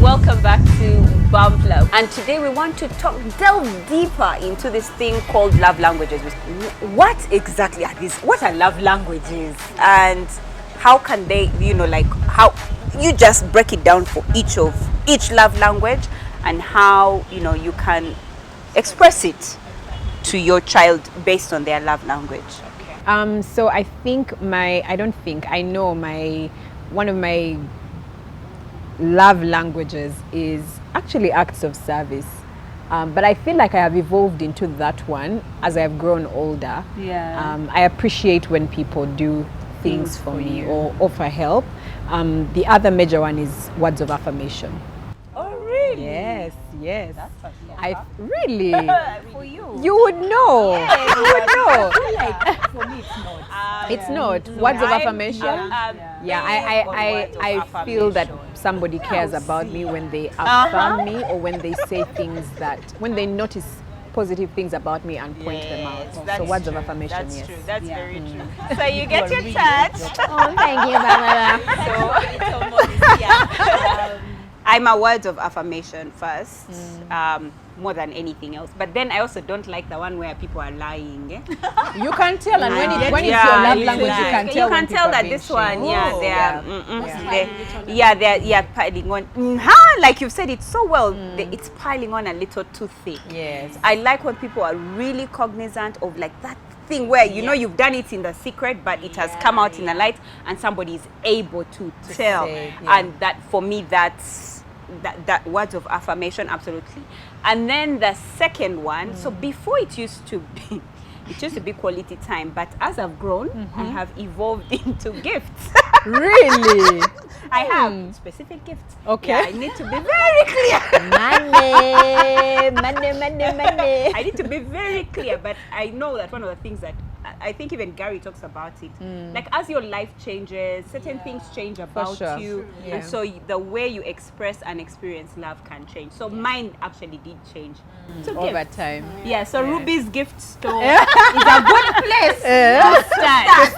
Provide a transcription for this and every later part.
welcome back to Bump Love. And today we want to delve deeper into this thing called love languages. What exactly are these? What are love languages? And how can they, how you just break it down for each love language and how, you can express it to your child based on their love language. So I know one of my love languages is actually acts of service. But I feel like I have evolved into that one as I've grown older. Yeah. I appreciate when people do things for me or offer help. The other major one is words of affirmation. Oh, really? Yes. That's what, really? for you. You would know. Yes. You would know. Like, for me, it's not. It's not. Words of affirmation. I feel that somebody cares about me when they affirm me or when they say things when they notice positive things about me and point them out. So words of affirmation, That's yes. true. That's very true. So you get your touch. Oh, thank you, Barbara. I'm a words of affirmation first, more than anything else. But then I also don't like the one where people are lying. You can tell, and when it's your love language, you can tell. You can tell that this one, they're piling on. Like you've said it so well, it's piling on a little too thick. Yes. I like when people are really cognizant of like that thing where you've done it in the secret, but it has come out in the light, and somebody is able to tell. And that for me, that's that words of affirmation, absolutely. And then the second one, so before it used to be quality time, but as I've grown, I have evolved into gifts. Really? I have specific gifts. Okay. Yeah, I need to be very clear. Money. I need to be very clear, but I know that one of the things that I think even Gary talks about it, like as your life changes, certain things change about you, and so the way you express and experience love can change. So mine actually did change over time. Yeah, so Ruby's gift store is a good place to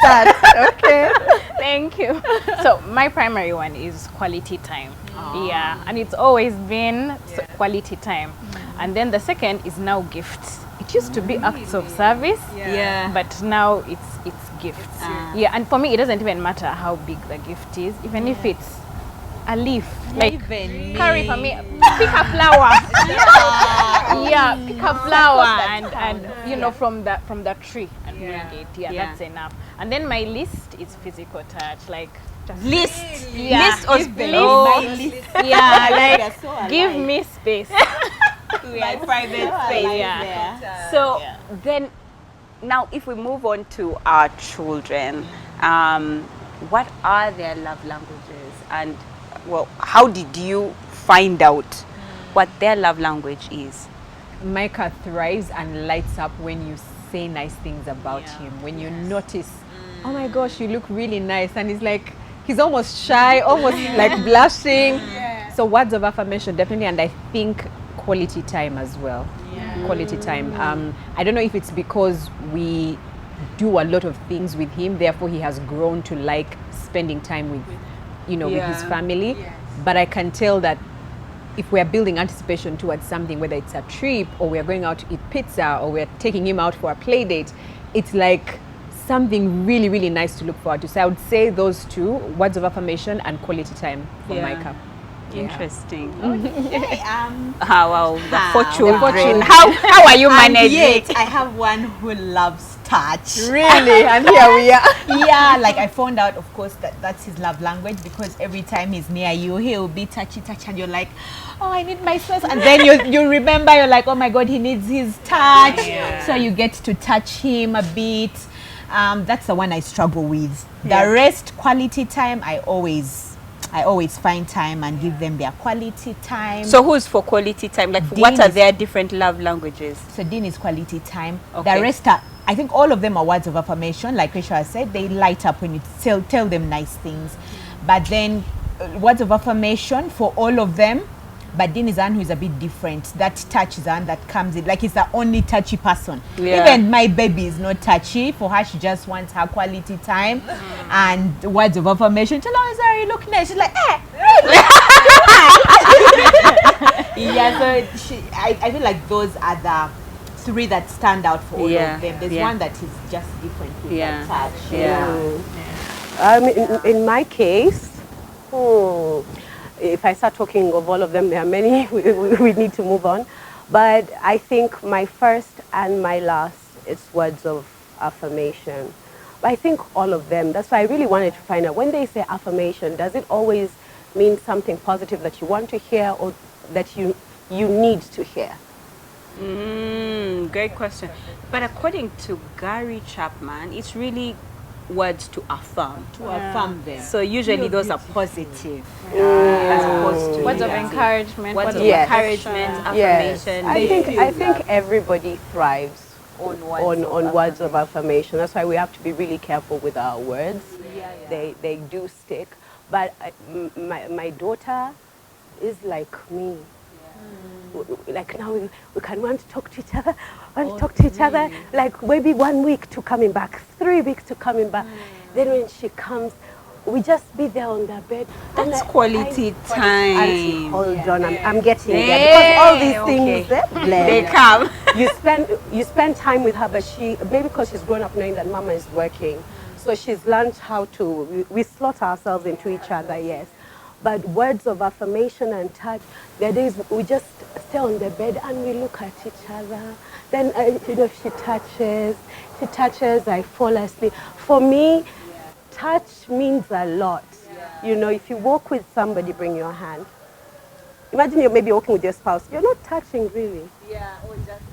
start. Okay. Thank you. So my primary one is quality time. Yeah, and it's always been quality time. And then the second is now gifts. It used to be acts of service, but now it's gifts. Yeah, and for me it doesn't even matter how big the gift is, even if it's a leaf, like carry for me, pick a flower. Pick a flower and from the tree and bring it. That's enough. And then my list is physical touch, like List or space. Like give me space. My private space. So then, now if we move on to our children, what are their love languages, and how did you find out what their love language is? Micah thrives and lights up when you say nice things about him. When you notice, oh my gosh, you look really nice, and he's almost shy, almost like blushing. So words of affirmation definitely, and I think quality time as well. Quality time. I don't know if it's because we do a lot of things with him, therefore he has grown to like spending time with with his family. But I can tell that if we're building anticipation towards something, whether it's a trip or we're going out to eat pizza or we're taking him out for a play date, it's like something really, really nice to look forward to. So I would say those two, words of affirmation and quality time for Micah. Interesting. Okay. The fortune. How are you managing? I have one who loves touch. Really? And here we are. Like I found out, of course, that's his love language, because every time he's near you, he'll be touchy, and you're like, oh, I need my space. And then you remember, you're like, oh my God, he needs his touch. So you get to touch him a bit. That's the one I struggle with. The rest, quality time, I always find time and give them their quality time. So who's for quality time? Like, what are their different love languages? So Dean is quality time. Okay. The rest are, I think all of them are words of affirmation. Like Rachel has said, they light up when you tell them nice things. But then words of affirmation for all of them. But Dean is one who is a bit different. That touch is one that comes in. Like, he's the only touchy person. Even my baby is not touchy. For her, she just wants her quality time and words of affirmation. Tell her, sorry, you look nice. She's like, really? Yeah, so I feel like those are the three that stand out for all of them. There's one that is just different with that touch. In my case, if I start talking of all of them, there are many. We need to move on. But I think my first and my last is words of affirmation. But I think all of them. That's why I really wanted to find out, when they say affirmation, does it always mean something positive that you want to hear or that you need to hear? Great question. But according to Gary Chapman, it's really words to affirm. To affirm them. So usually those are positive as opposed to Words of encouragement, words of Yes. encouragement, Yes, affirmation. I think everybody thrives on words of affirmation. That's why we have to be really careful with our words. They do stick. But my daughter is like me. Like now we can want to talk to each other, like maybe 1 week to coming back, 3 weeks to coming back. Then when she comes, we just be there on the bed. That's quality time. Auntie, hold on, I'm getting there, because all these things they come. you spend time with her, but maybe because she's grown up knowing that mama is working, so she's learned how to, we slot ourselves into each other, yes. But words of affirmation and touch, there are days we just stay on the bed and we look at each other. Then, she touches, I fall asleep. For me, touch means a lot. You know, if you walk with somebody, bring your hand. Imagine you're maybe walking with your spouse. You're not touching really.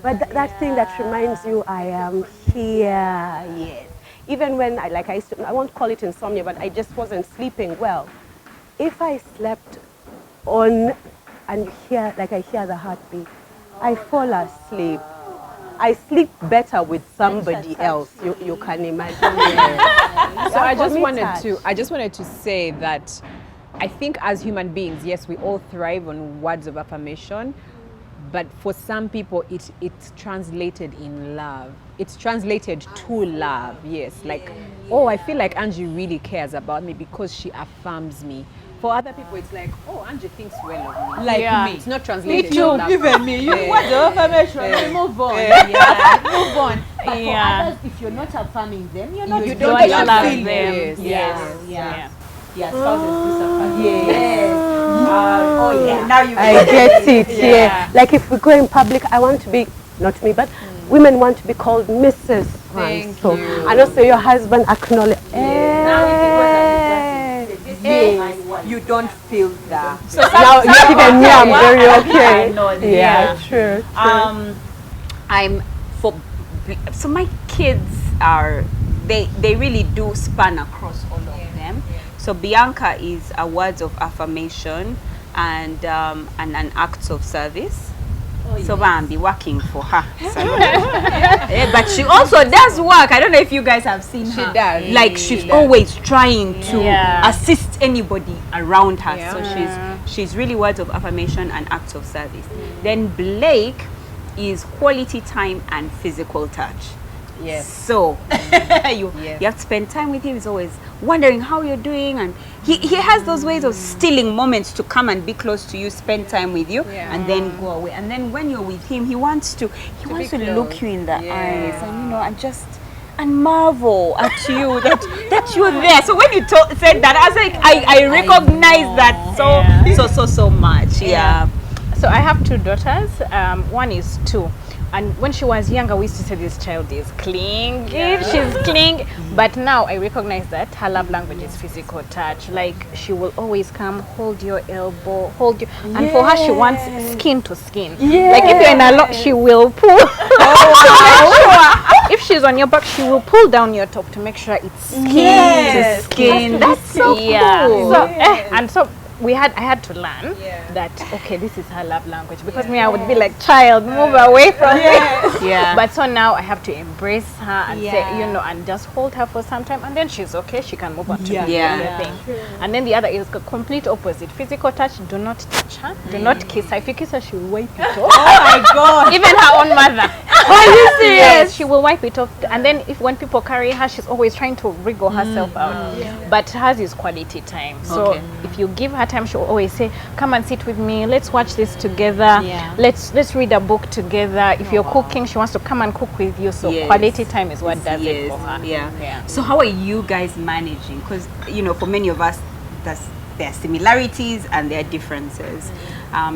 But that thing that reminds you, I am here, yes. Even when, I won't call it insomnia, but I just wasn't sleeping well. If I slept on and I hear the heartbeat, I fall asleep. I sleep better with somebody else. You can imagine. So I just wanted to say that I think as human beings, yes, we all thrive on words of affirmation, but for some people it's translated in love. It's translated to love, yes. Like, oh, I feel like Angie really cares about me because she affirms me. For other people, it's like, oh, Angie thinks well of me. Like me. It's not translated to You love. even me. You want the affirmation. Move on. Move on. But for others, if you're not affirming them, you're not. You don't love them. Yes. Spouses do suffer. Yes. Oh yeah. Now you. I get it. Yeah. Like if we go in public, I want to be, not me, but women want to be called Mrs. Thank so, you. and also your husband acknowledge. You don't feel that. So now even me, I'm very okay. I know. Yeah, true. So my kids they really do span across all of them. So Bianca is a words of affirmation and an acts of service. So I'm be working for her. But she also does work. I don't know if you guys have seen her. She does. Like she's always trying to assist anybody around her. So she's really words of affirmation and acts of service. Then Blake is quality time and physical touch. Yes. So you have to spend time with him. He's always wondering how you're doing, and he has those ways of stealing moments to come and be close to you, spend time with you, and then go away. And then when you're with him, he wants to look you in the eyes and and marvel at you that you're there. So when you said that, I was like, I recognize that so much. Yeah. So I have two daughters. One is 2. And when she was younger, we used to say this child is clingy, she's clingy. But now I recognize that her love language is physical touch. Like she will always come, hold your elbow, hold you. And for her, she wants skin to skin. Like if you're in a lot, she will pull. If she's on your back, she will pull down your top to make sure it's skin to skin. That's so cool. So, and so I had to learn that, okay, this is her love language, because me, I would be like, child, move away from me. But so now I have to embrace her and say, and just hold her for some time, and then she's okay, she can move on to the other thing. And then the other is the complete opposite. Physical touch, do not touch her, do not kiss her. If you kiss her, she will wipe it off. Oh my God. Even her own mother. Are you serious? Yes, she will wipe it off. And then when people carry her, she's always trying to wriggle herself out. But hers is quality time. So if you give her time she'll always say, come and sit with me, let's watch this together, let's read a book together. If you're cooking, she wants to come and cook with you. So quality time is what does it for her. Yeah. So how are you guys managing? Because, you know, for many of us, there are similarities and there are differences.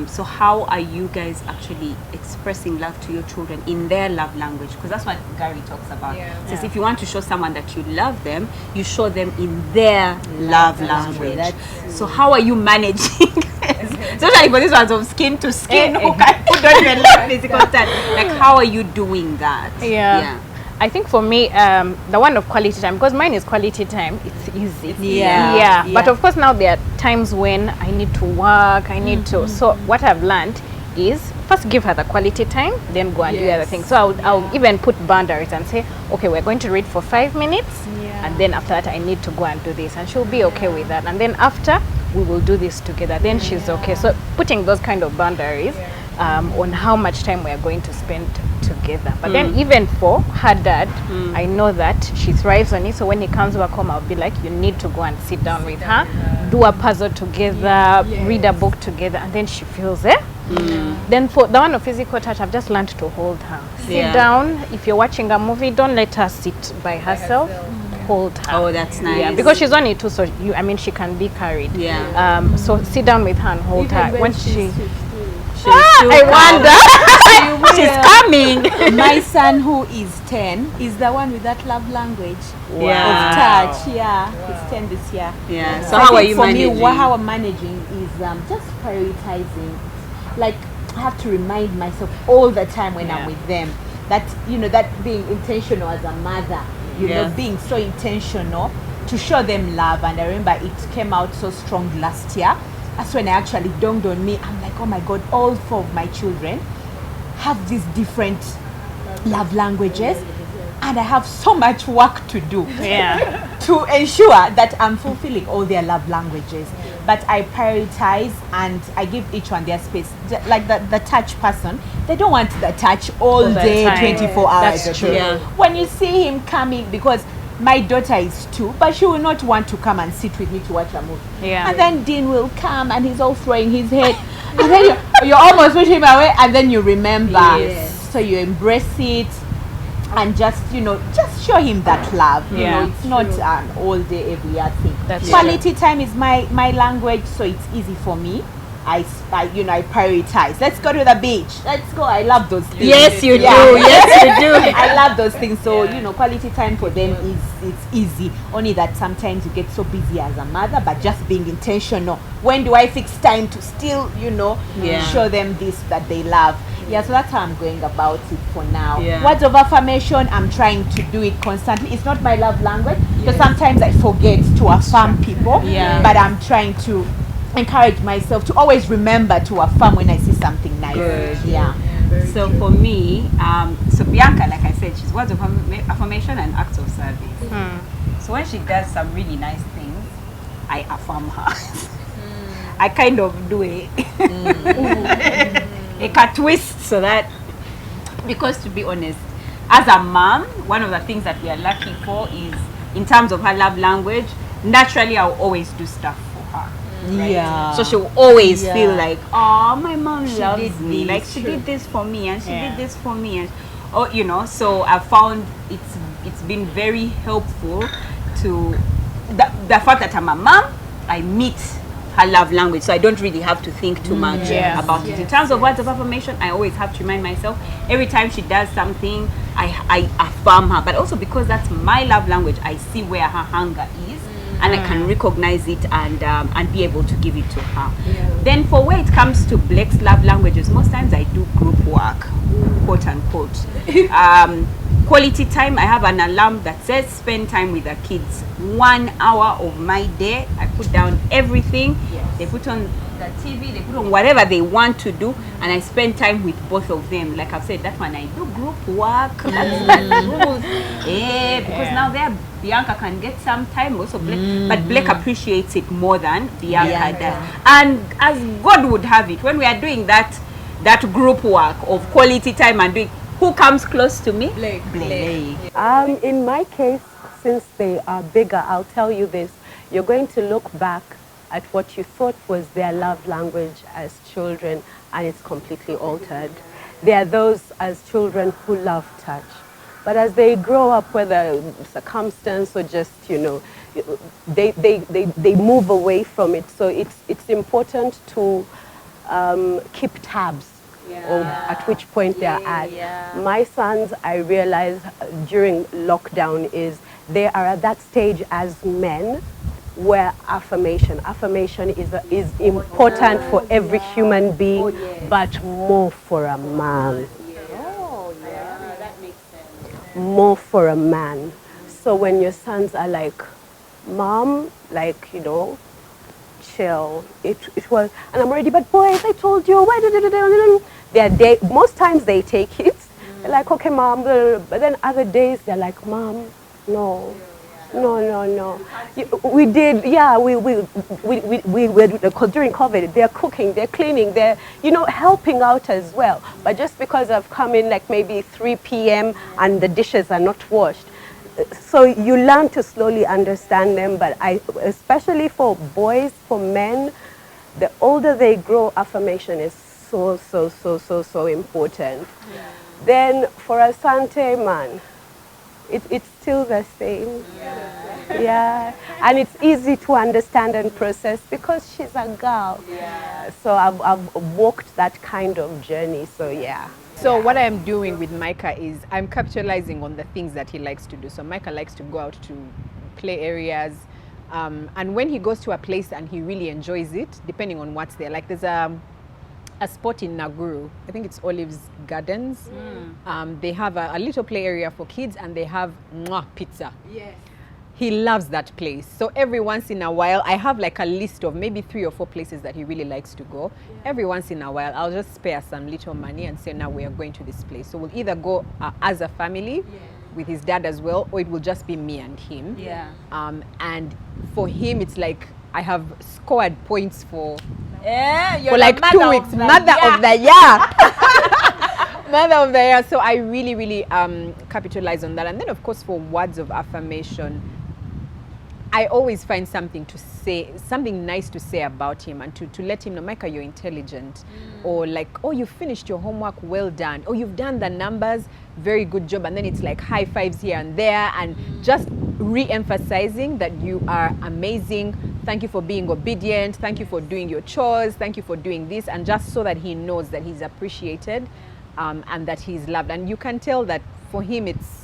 So how are you guys actually expressing love to your children in their love language? Because that's what Gary talks about. Says if you want to show someone that you love them, you show them in their love language. So how are you managing? Especially for this ones of skin to skin, who don't even like physical touch. Like, how are you doing that? Yeah. I think for me, the one of quality time, because mine is quality time, it's easy. Yeah. But of course now there are times when I need to work, I need to. So what I've learned is first give her the quality time, then go and do other things. So I'll even put boundaries and say, okay, we're going to read for 5 minutes, and then after that I need to go and do this, and she'll be okay with that. And then after, we will do this together. Then she's okay. So putting those kind of boundaries on how much time we are going to spend together. But then even for her dad, I know that she thrives on it. So when he comes back home, I'll be like, you need to go and sit down with her, do a puzzle together, read a book together, and then she feels it. Then for the one of physical touch, I've just learned to hold her. Sit down. If you're watching a movie, don't let her sit by herself. Hold her. Oh, that's nice. Yeah, because she's only 2, so she can be carried. So sit down with her and hold her. When she I wonder. She's coming. My son, who is 10, is the one with that love language of touch. He's 10 this year. So how are you managing? For me, how I'm managing is just prioritizing. Like, I have to remind myself all the time when I'm with them that, you know, that being intentional as a mother, you know, being so intentional to show them love. And I remember it came out so strong last year. That's when it actually dawned on me. I'm like, oh my God, all 4 of my children have these different love languages, and I have so much work to do to ensure that I'm fulfilling all their love languages. But I prioritize and I give each one their space. Like the touch person, they don't want the touch all day, 24 hours. That's true. When you see him coming, because my daughter is 2, but she will not want to come and sit with me to watch a movie. And then Dean will come and he's all throwing his head. And then you almost push him away, and then you remember. So you embrace it and just, you know, just show him that love. You know, it's not an all day, every year thing. Quality time is my language, so it's easy for me. I prioritize. Let's go to the beach. Let's go. I love those things. Yes, you do. Yes, you do. I love those things. So, you know, quality time for them it's easy. Only that sometimes you get so busy as a mother, but just being intentional. When do I fix time to still, you know, show them this that they love? So that's how I'm going about it for now. Words of affirmation, I'm trying to do it constantly. It's not my love language, because sometimes I forget to affirm people. But I'm trying to encourage myself to always remember to affirm when I see something nice. So for me, so Bianca, like I said, she's words of affirmation and acts of service. So when she does some really nice things, I affirm her. I kind of do a twist, so that, because to be honest, as a mom, one of the things that we are lucky for is, in terms of her love language, naturally I'll always do stuff for her. Right? So she'll always feel like, oh, my mom loves me. Like, she did this for me, and she did this for me, and you know. So I found it's been very helpful to the fact that I'm a mom. I meet her love language, so I don't really have to think too much about it. In terms of words of affirmation, I always have to remind myself every time she does something, I affirm her. But also because that's my love language, I see where her hunger is. And I can recognize it and be able to give it to her. Then for where it comes to Blake's love languages, most times I do group work, quote unquote. Quality time, I have an alarm that says spend time with the kids. 1 hour of my day, I put down everything. They put on the TV, they put on whatever they want to do, and I spend time with both of them. Like I've said, that one I do group work. That's rules. Because now there Bianca can get some time also, but Blake appreciates it more than Bianca does. And as God would have it, when we are doing that group work of quality time and doing, who comes close to me? Blake. In my case, since they are bigger, I'll tell you this. You're going to look back at what you thought was their love language as children, and it's completely altered. There are those as children who love touch. But as they grow up, whether circumstance or just, they move away from it. So it's important to keep tabs of at which point they're at. My sons, I realized during lockdown, is they are at that stage as men where affirmation is important for every human being, but more for a man. More for a man. So when your sons are like, Mom, like, chill. It was, and I'm already, but boys, I told you, why did they most times they take it. They're like, okay, Mom, but then other days they're like, Mom, no. We did, we were, during COVID, they're cooking, they're cleaning, they're, helping out as well. But just because I've come in like maybe 3 p.m. and the dishes are not washed. So you learn to slowly understand them, but especially for boys, for men, the older they grow, affirmation is so important. Then for Asante, man, it's still the same. And it's easy to understand and process because she's a girl. So I've walked that kind of journey, so yeah. So what I'm doing with Micah is I'm capitalizing on the things that he likes to do. So Micah likes to go out to play areas, and when he goes to a place and he really enjoys it, depending on what's there. Like there's a spot in Naguru, I think it's Olive's Gardens. They have a little play area for kids, and they have pizza. Yes. He loves that place. So every once in a while, I have like a list of maybe 3 or 4 places that he really likes to go. Every once in a while, I'll just spare some little money and say, now we are going to this place. So we'll either go as a family with his dad as well, or it will just be me and him. And for him, it's like I have scored points for like 2 weeks. Mother of the year. Mother of the year. So I really capitalize on that. And then of course for words of affirmation, I always find something to say, something nice to say about him, and to let him know, Micah, you're intelligent. Or like, oh, you finished your homework, well done. Oh, you've done the numbers, very good job. And then it's like high fives here and there, and just re-emphasizing that you are amazing. Thank you for being obedient. Thank you for doing your chores. Thank you for doing this. And just so that he knows that he's appreciated, and that he's loved. And you can tell that for him it's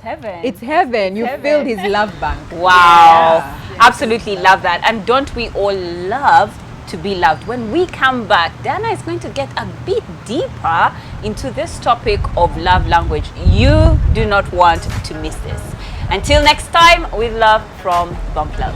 heaven. It's heaven. You filled his love bank. Wow. Absolutely love that. And don't we all love to be loved? When we come back, Dana is going to get a bit deeper into this topic of love language. You do not want to miss this. Until next time, with love from Bumplow.